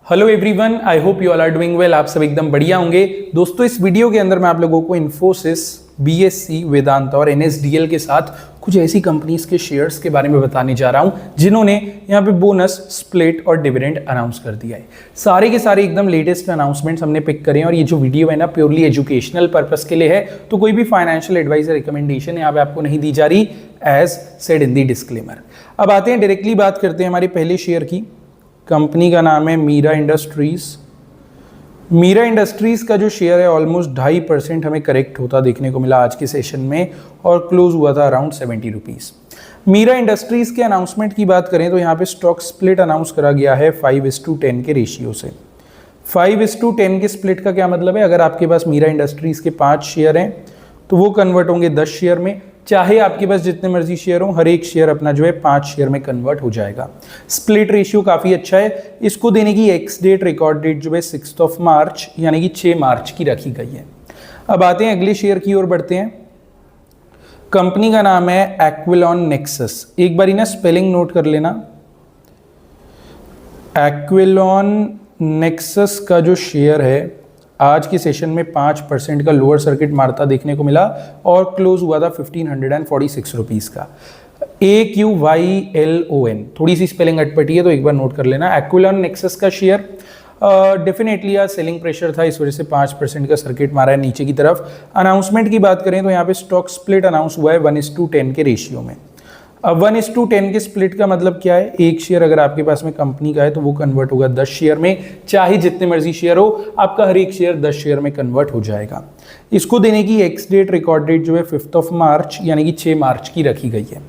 Hello everyone, I hope you all are doing well. आप सब एकदम बढ़िया होंगे। दोस्तों, इस वीडियो के अंदर मैं आप लोगों को इन्फोसिस, बीएससी, वेदांता और एनएसडीएल के साथ कुछ ऐसी कंपनीज के शेयर्स के बारे में बताने जा रहा हूं जिन्होंने यहाँ पे बोनस, स्प्लिट और डिविडेंड अनाउंस कर दिया है। सारे के सारे एकदम लेटेस्ट अनाउंसमेंट्स हमने पिक करे हैं और ये जो वीडियो है ना प्योरली एजुकेशनल पर्पस के लिए है, तो कोई भी फाइनेंशियल एडवाइस या रिकमेंडेशन यहाँ पे आपको नहीं दी जा रही, as said in the disclaimer. अब आते हैं, डायरेक्टली बात करते हैं हमारे पहले शेयर की। कंपनी का नाम है मीरा इंडस्ट्रीज। मीरा इंडस्ट्रीज का जो शेयर है ऑलमोस्ट 2.5% हमें करेक्ट होता देखने को मिला आज के सेशन में और क्लोज हुआ था अराउंड 70 रुपीज़। मीरा इंडस्ट्रीज के अनाउंसमेंट की बात करें तो यहाँ पे स्टॉक स्प्लिट अनाउंस करा गया है 5:10 के रेशियो से। 5:10 के स्प्लिट का क्या मतलब है? अगर आपके पास मीरा इंडस्ट्रीज के 5 शेयर हैं तो वो कन्वर्ट होंगे 10 शेयर में। चाहे आपके पास जितने मर्जी शेयर हो, हर एक शेयर अपना जो है 5 शेयर में कन्वर्ट हो जाएगा। स्प्लिट रेशियो काफ़ी अच्छा है। इसको देने की एक्स डेट, रिकॉर्ड डेट जो है 6 मार्च यानी कि 6 मार्च की रखी गई है। अब आते हैं अगले शेयर की ओर बढ़ते हैं। कंपनी का नाम है एक्विलॉन नेक्सस। एक बारी ना स्पेलिंग नोट कर लेना। एक्विलॉन नेक्सस का जो शेयर है आज के सेशन में 5% का लोअर सर्किट मारता देखने को मिला और क्लोज हुआ था 1546 रुपीज़ का। AQYLON, थोड़ी सी स्पेलिंग अटपटी है तो एक बार नोट कर लेना। एक्विलॉन नेक्सस का शेयर डेफिनेटली आज सेलिंग प्रेशर था, इस वजह से 5% का सर्किट मारा है नीचे की तरफ। अनाउंसमेंट की बात करें तो यहाँ पे स्टॉक स्प्लिट अनाउंस हुआ है 1:10 के रेशियो में। अब 1:10 के स्प्लिट का मतलब क्या है? एक शेयर अगर आपके पास में कंपनी का है तो वो कन्वर्ट होगा 10 शेयर में। चाहे जितने मर्जी शेयर हो, आपका हर एक शेयर 10 शेयर में कन्वर्ट हो जाएगा। इसको देने की एक्स डेट, रिकॉर्ड डेट जो है 5 मार्च यानी कि 6 मार्च की रखी गई है।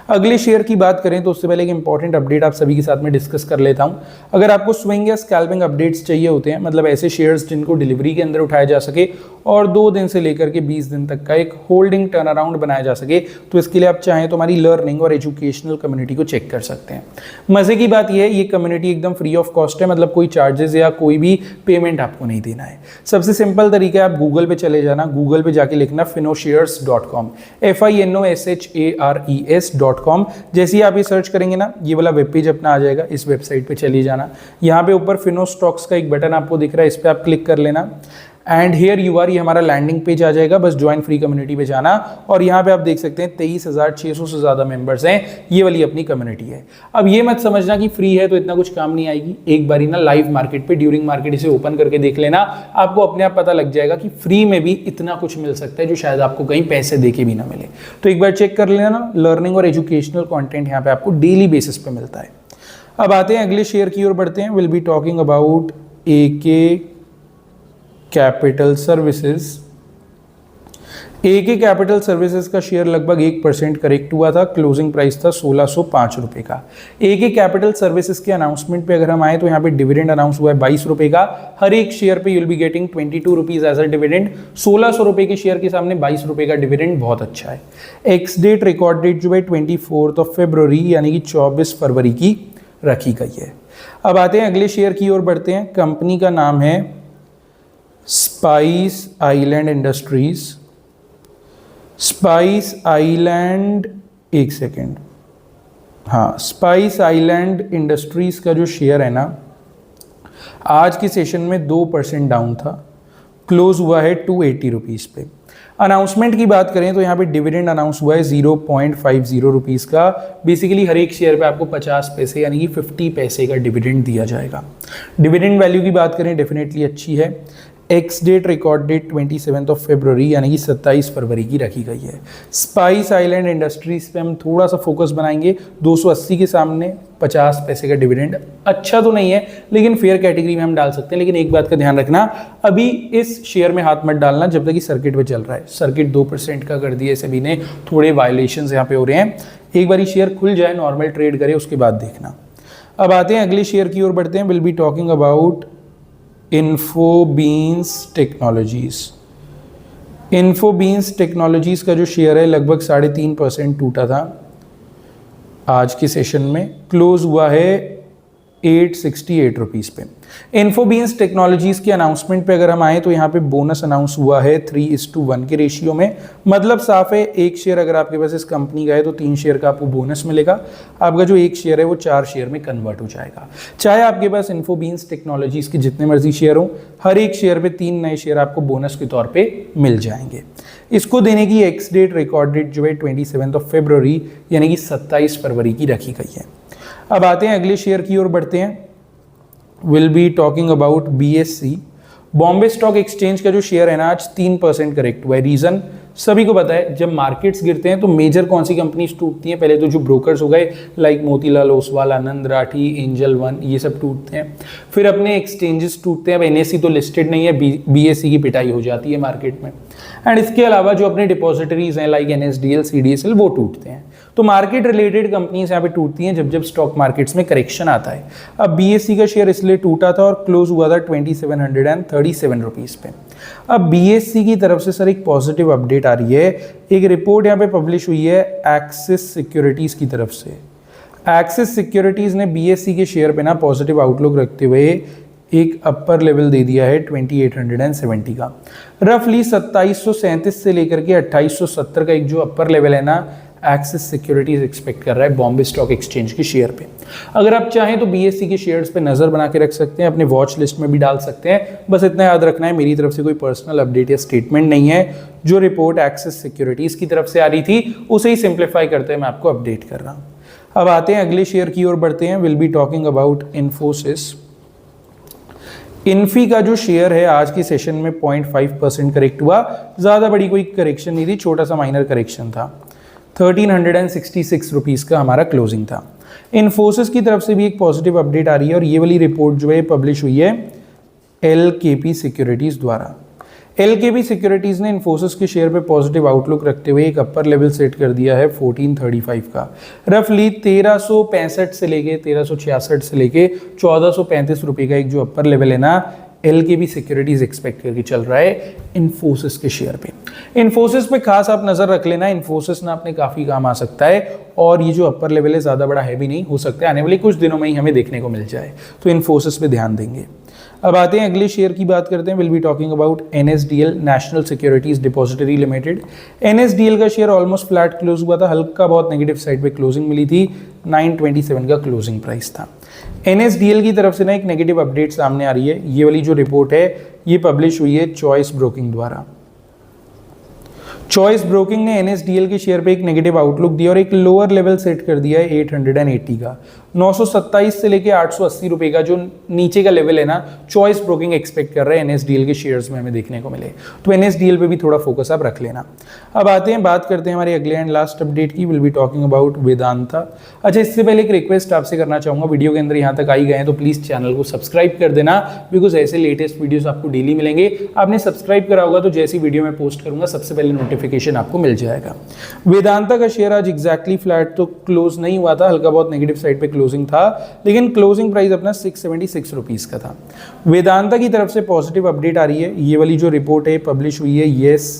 अगले शेयर की बात करें तो उससे पहले एक इंपॉर्टेंट अपडेट आप सभी के साथ में डिस्कस कर लेता हूं। अगर आपको स्विंग या स्कैल्पिंग अपडेट्स चाहिए होते हैं, मतलब ऐसे शेयर्स जिनको डिलीवरी के अंदर उठाया जा सके और 2 दिन से लेकर के 20 दिन तक का एक होल्डिंग टर्न अराउंड बनाया जा सके, तो इसके लिए आप चाहें तो हमारी लर्निंग और एजुकेशनल कम्युनिटी को चेक कर सकते हैं। मजे की बात यह है, ये कम्युनिटी एकदम फ्री ऑफ कॉस्ट है, मतलब कोई चार्जेस या कोई भी पेमेंट आपको नहीं देना है। सबसे सिंपल तरीका है, आप गूगल पे चले जाना, गूगल पे जाके लिखना finoshares.com, FINOSHARES.com। जैसे ही आप ये सर्च करेंगे ना, ये वाला वेब पेज अपना आ जाएगा। इस वेबसाइट पे चले जाना। यहाँ पे ऊपर फिनो स्टॉक्स का एक बटन आपको दिख रहा है, इस पर आप क्लिक कर लेना एंड हियर यू आर। ये हमारा लैंडिंग पेज आ जाएगा। बस ज्वाइन फ्री कम्युनिटी पे जाना और यहाँ पे आप देख सकते हैं 23,600 से ज़्यादा मेंबर्स हैं। ये वाली अपनी कम्युनिटी है। अब ये मत समझना कि फ्री है तो इतना कुछ काम नहीं आएगी। एक बारी ना लाइव मार्केट पे ड्यूरिंग मार्केट इसे ओपन करके देख लेना, आपको अपने आप पता लग जाएगा कि फ्री में भी इतना कुछ मिल सकता है जो शायद आपको कहीं पैसे दे के भी ना मिले। तो एक बार चेक कर लेना। लर्निंग और एजुकेशनल कॉन्टेंट यहाँ पे आपको डेली बेसिस पे मिलता है। अब आते हैं अगले शेयर की ओर बढ़ते हैं। Will be talking about AK capital services. AK capital services का शेयर लगभग 1% करेक्ट हुआ था। क्लोजिंग प्राइस था 1605 रुपए का। AK कैपिटल सर्विसेज के अनाउंसमेंट पे अगर हम आए तो यहाँ पे डिविडेंड अनाउंस हुआ है 22 रुपए का। हर एक शेयर पे you'll be getting 22 rupees as a dividend. 1600 रुपए के शेयर के सामने 22 रुपए का डिविडेंड बहुत अच्छा है। एक्स डेट, रिकॉर्ड डेट जो है 24 फरवरी यानी कि 24 फरवरी की रखी गई है। अब आते हैं अगले शेयर की ओर बढ़ते हैं। कंपनी का नाम है spice island industries. Spice island, एक सेकेंड, हाँ, स्पाइस आइलैंड इंडस्ट्रीज का जो शेयर है ना, आज के सेशन में 2% डाउन था। क्लोज हुआ है 280 रुपीज़ पे। अनाउंसमेंट की बात करें तो यहाँ पे डिविडेंड अनाउंस हुआ है 0.50 रुपीज़ का। बेसिकली हर एक शेयर पे आपको 50 पैसे यानी कि 50 पैसे का डिविडेंड दिया जाएगा। डिविडेंड वैल्यू की बात करें डेफिनेटली अच्छी है। एक्स डेट, रिकॉर्ड डेट 27 फरवरी यानी कि 27 फरवरी की रखी गई है। स्पाइस आइलैंड इंडस्ट्रीज पे हम थोड़ा सा फोकस बनाएंगे। 280 के सामने 50 पैसे का डिविडेंड अच्छा तो नहीं है, लेकिन फेयर कैटेगरी में हम डाल सकते हैं। लेकिन एक बात का ध्यान रखना, अभी इस शेयर में हाथ मत डालना जब तक कि सर्किट पे चल रहा है। सर्किट 2% का कर दिया सभी ने, थोड़े वायलेशन यहाँ पे हो रहे हैं। एक बार शेयर खुल जाए, नॉर्मल ट्रेड करे, उसके बाद देखना। अब आते हैं अगले शेयर की ओर बढ़ते हैं। Will be talking about InfoBeans technologies. InfoBeans technologies का जो शेयर है लगभग 3.5% टूटा था आज के सेशन में। क्लोज हुआ है 868 रुपीज़ पे। इन्फोबीन्स टेक्नोलॉजीज़ की अनाउंसमेंट पे अगर हम आए तो यहाँ पे बोनस अनाउंस हुआ है 3:1 के रेशियो में। मतलब साफ है, एक शेयर अगर आपके पास इस कंपनी का है तो 3 शेयर का आपको बोनस मिलेगा। आपका जो एक शेयर है वो 4 शेयर में कन्वर्ट हो जाएगा। चाहे आपके पास इन्फोबीन्स टेक्नोलॉजीज़ के जितने मर्जी शेयर हो, हर एक शेयर पे 3 नए शेयर आपको बोनस के तौर पे मिल जाएंगे। इसको देने की एक्स डेट, रिकॉर्ड डेट जो है 27 फरवरी यानी कि 27 फरवरी की रखी गई है। अब आते हैं अगले शेयर की ओर बढ़ते हैं। Will be talking about BSE, Bombay stock exchange का जो शेयर है ना आज 3% करेक्ट हुआ है। रीजन सभी को पता है, जब मार्केट्स गिरते हैं तो मेजर कौन सी कंपनीज टूटती हैं? पहले तो जो ब्रोकर्स हो गए लाइक मोतीलाल ओसवाल, आनंद राठी, एंजल वन, ये सब टूटते हैं। फिर अपने एक्सचेंजेस टूटते हैं। अब NSE तो लिस्टेड नहीं है, BSE की पिटाई हो जाती है मार्केट में। एंड इसके अलावा जो अपने डिपॉजिटरीज हैं लाइक NSDL, CDSL वो टूटते हैं। तो मार्केट रिलेटेड कंपनीज यहाँ पे टूटती हैं जब स्टॉक मार्केट्स में करेक्शन आता है। अब BSE का शेयर इसलिए टूटा था और क्लोज हुआ था 2737 रुपीज़ पे। अब BSE की तरफ से सर एक पॉजिटिव अपडेट आ रही है। एक रिपोर्ट यहाँ पे पब्लिश हुई है एक्सिस सिक्योरिटीज़ की तरफ से। एक्सिस सिक्योरिटीज़ ने BSE के शेयर पे ना पॉजिटिव आउटलुक रखते हुए एक अपर लेवल दे दिया है 2870 का। रफली 2737 से लेकर के 2870 का एक जो अपर लेवल है ना, एक्सिस सिक्योरिटीज एक्सपेक्ट कर रहा है बॉम्बे स्टॉक एक्सचेंज के शेयर पे। अगर आप चाहें तो BSE के शेयर्स पे नजर बना के रख सकते हैं, अपने वॉच लिस्ट में भी डाल सकते हैं। बस इतना याद रखना है, मेरी तरफ से कोई पर्सनल अपडेट या स्टेटमेंट नहीं है। जो रिपोर्ट एक्सिस सिक्योरिटीज की तरफ से आ रही थी उसे ही सिंप्लीफाई करते हैं मैं आपको अपडेट कर रहा हूँ। अब आते हैं अगले शेयर की ओर बढ़ते हैं। Will be talking about Infosys. Infy का जो शेयर है आज की सेशन में 0.5% करेक्ट हुआ। ज़्यादा बड़ी कोई करेक्शन नहीं थी, छोटा सा माइनर करेक्शन था। 1366 रुपीज़ का हमारा क्लोजिंग था। इन्फोसिस की तरफ से भी एक पॉजिटिव अपडेट आ रही है और ये वाली रिपोर्ट जो है पब्लिश हुई है LKP सिक्योरिटीज़ द्वारा। LKP सिक्योरिटीज़ ने इन्फोसिस के शेयर पे पॉजिटिव आउटलुक रखते हुए एक अपर लेवल सेट कर दिया है 1435 का। रफली 1365 से लेके 1366 से लेके 1435 रुपये का एक जो अपर लेवल है ना, LKP सिक्योरिटीज एक्सपेक्ट करके चल रहा है इन्फोसिस के शेयर पे। इन्फोसिस पे खास आप नजर रख लेना, इन्फोसिस ना अपने काफी काम आ सकता है और ये जो अपर लेवल है ज्यादा बड़ा है भी नहीं, हो सकता है आने वाले कुछ दिनों में ही हमें देखने को मिल जाए, तो इन्फोसिस पे ध्यान देंगे। अब आते हैं अगले शेयर की बात करते हैं। Will be talking about NSDL, national securities depository limited. NSDL का शेयर ऑलमोस्ट फ्लैट क्लोज हुआ था, हल्का बहुत नेगेटिव साइड पे क्लोजिंग मिली थी, 927 का क्लोजिंग प्राइस था। NSDL की तरफ से ना एक नेगेटिव अपडेट सामने आ रही है। ये वाली जो रिपोर्ट है ये पब्लिश हुई है चॉइस ब्रोकिंग द्वारा। चॉइस ब्रोकिंग ने NSDL के शेयर पे एक नेगेटिव आउटलुक दिया और एक लोअर लेवल सेट कर दिया है 880 का। 927 से लेके 880 रुपए का जो नीचे का लेवल है ना, चॉइस ब्रोकिंग एक्सपेक्ट कर रहे हैं NSDL के शेयर्स में हमें देखने को मिले, तो NSDL पे भी थोड़ा फोकस आप रख लेना। अब आते हैं, बात करते हैं हमारे अगले एंड लास्ट अपडेट की। Will be talking about Vedanta. अच्छा, इससे पहले एक रिक्वेस्ट आपसे करना चाहूंगा, वीडियो के अंदर यहाँ तक आई गए हैं तो प्लीज चैनल को सब्सक्राइब कर देना, बिकॉज ऐसे लेटेस्ट वीडियोस आपको डेली मिलेंगे। आपने सब्सक्राइब करा होगा तो जैसी वीडियो मैं पोस्ट करूंगा सबसे पहले नोटिफिकेशन आपको मिल जाएगा। वेदांता का शेयर आज एग्जैक्टली फ्लैट तो क्लोज नहीं हुआ था, हल्का बहुत नेगेटिव साइड पे क्लोजिंग था, लेकिन क्लोजिंग प्राइस अपना 676 रुपीज का था। वेदांता की तरफ से पॉजिटिव अपडेट आ रही है। ये वाली जो रिपोर्ट है पब्लिश हुई है येस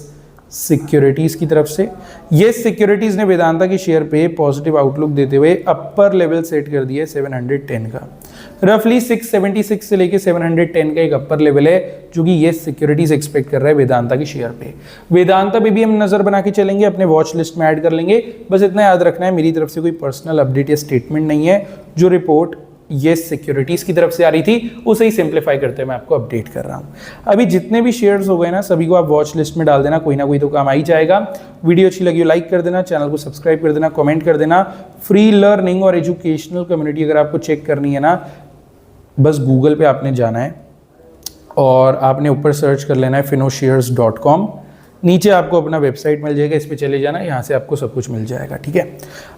सिक्योरिटीज की तरफ से। येस सिक्योरिटीज ने वेदांता के शेयर पे पॉजिटिव आउटलुक देते हुए अपर लेवल सेट कर दिया है 710 का। रफली 676 से लेके 710 का एक अपर लेवल है जो कि येस सिक्योरिटीज एक्सपेक्ट कर रहा है वेदांता के शेयर पे। वेदांता पे भी हम नजर बना के चलेंगे, अपने वॉच लिस्ट में ऐड कर लेंगे। बस इतना याद रखना है, मेरी तरफ से कोई पर्सनल अपडेट या स्टेटमेंट नहीं है। जो रिपोर्ट येस सिक्योरिटीज की तरफ से आ रही थी उसे ही सिंप्लीफाई करते हुए मैं आपको अपडेट कर रहा हूं। अभी जितने भी शेयर्स हो गए ना, सभी को आप वॉच लिस्ट में डाल देना, कोई ना कोई तो काम आ ही जाएगा। वीडियो अच्छी लगी हो लाइक कर देना, चैनल को सब्सक्राइब कर देना, कमेंट कर देना। फ्री लर्निंग और एजुकेशनल कम्युनिटी अगर आपको चेक करनी है ना, बस गूगल पे आपने जाना है और आपने ऊपर सर्च कर लेना है finoshares.com। नीचे आपको अपना वेबसाइट मिल जाएगा, इस पे चले जाना, यहाँ से आपको सब कुछ मिल जाएगा। ठीक है,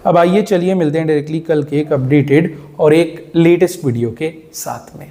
अब आइए चलिए मिलते हैं डायरेक्टली कल के एक अपडेटेड और एक लेटेस्ट वीडियो के साथ में।